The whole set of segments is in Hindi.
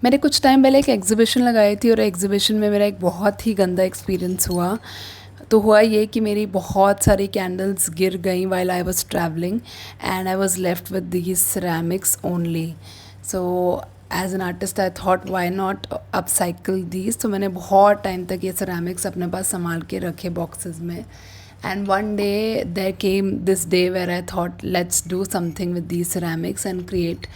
मैंने कुछ टाइम पहले एक एग्ज़िबिशन लगाई थी और एग्ज़िबिशन में मेरा एक बहुत ही गंदा एक्सपीरियंस हुआ। तो हुआ ये कि मेरी बहुत सारी कैंडल्स गिर गई while I was travelling and I was left with these ceramics only. So as an artist I thought why not upcycle these. तो मैंने बहुत टाइम तक ये सिरेमिक्स अपने पास संभाल के रखे बॉक्सेस में। And one day there came this day where I thought, let's do something with these ceramics and create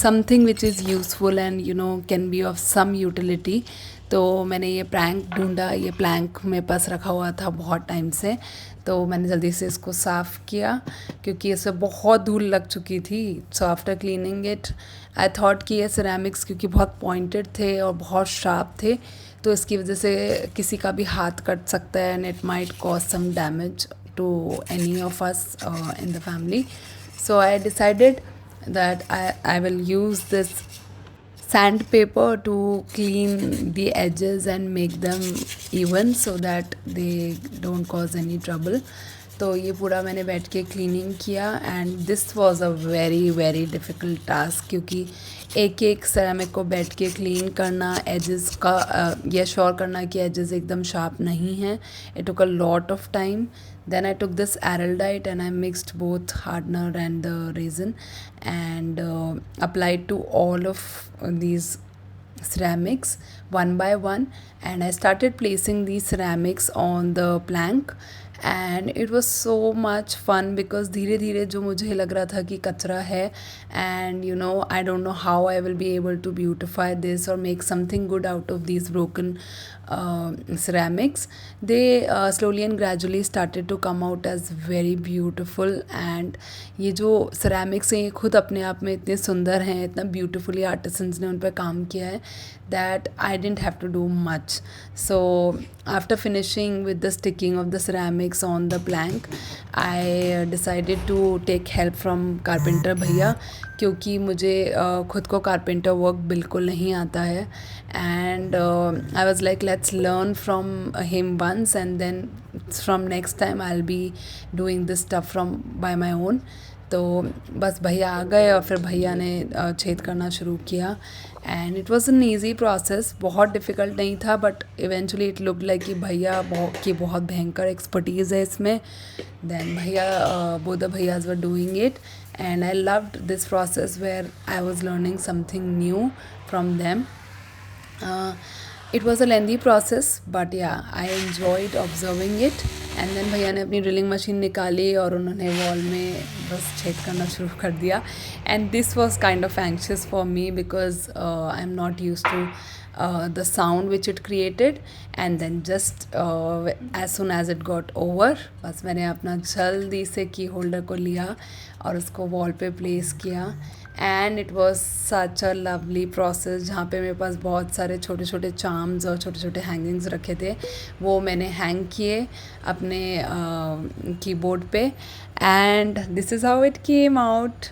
something which is useful and can be of some utility. तो मैंने ये प्रैंक ढूंढा, ये प्लैंक मेरे पास रखा हुआ था बहुत टाइम से। तो मैंने जल्दी से इसको साफ़ किया क्योंकि इसे बहुत धूल लग चुकी थी। So after cleaning it I thought कि ये सिरेमिक्स क्योंकि बहुत पॉइंटेड थे और बहुत शार्प थे, तो इसकी वजह से किसी का भी हाथ कट सकता है and it might cause some damage to any of us in the family. So I decided that I will use this sandpaper to clean the edges and make them even so that they don't cause any trouble. तो ये पूरा मैंने बैठ के क्लीनिंग किया and this was a very very difficult task क्योंकि एक एक सेरेमिक को बैठ के क्लीन करना, एजेस का ये श्योर करना कि एजेस एकदम शार्प नहीं हैं. It took a lot of time. Then I took this araldite and I mixed both hardener and the resin and applied to all of these ceramics one by one, and I started placing these ceramics on the plank and it was so much fun because धीरे धीरे जो मुझे लग रहा था कि कचरा है and I don't know how I will be able to beautify this or make something good out of these broken ceramics, they slowly and gradually started to come out as very beautiful. And ये जो ceramics हैं ये खुद अपने आप में इतने सुंदर हैं, इतना beautifully artisans ने उन पर काम किया है that I didn't have to do much. So after finishing with the sticking of the ceramics on the plank, I decided to take help from carpenter भैया क्योंकि मुझे खुद को कारपेंटर वर्क बिल्कुल नहीं आता है. And I was like let's learn from him once and then from next time I will be doing this stuff from by my own. तो बस भैया आ गए और फिर भैया ने छेद करना शुरू किया and it was an easy process. बहुत डिफ़िकल्ट नहीं था but eventually it look like कि भैया बहुत भयंकर एक्सपर्टीज़ है इसमें. देन भैया बोथ द भैयाज were doing it and I loved this process where I was learning something new from them. It was a lengthy process but yeah, I enjoyed observing it. And then भैया ने अपनी ड्रिलिंग मशीन निकाली और उन्होंने वॉल में बस छेद करना शुरू कर दिया. And this was kind of anxious for me because I'm not used to the sound which it created. And then just as soon as it got over, बस मैंने अपना जल्दी से की होल्डर को लिया और उसको वॉल पे प्लेस किया. And it was such a lovely process जहाँ पे मेरे पास बहुत सारे छोटे छोटे चार्म्स और छोटे छोटे हैंगिंग्स रखे थे, वो मैंने हैंग किए अपने कीबोर्ड पे. And this is how it came out.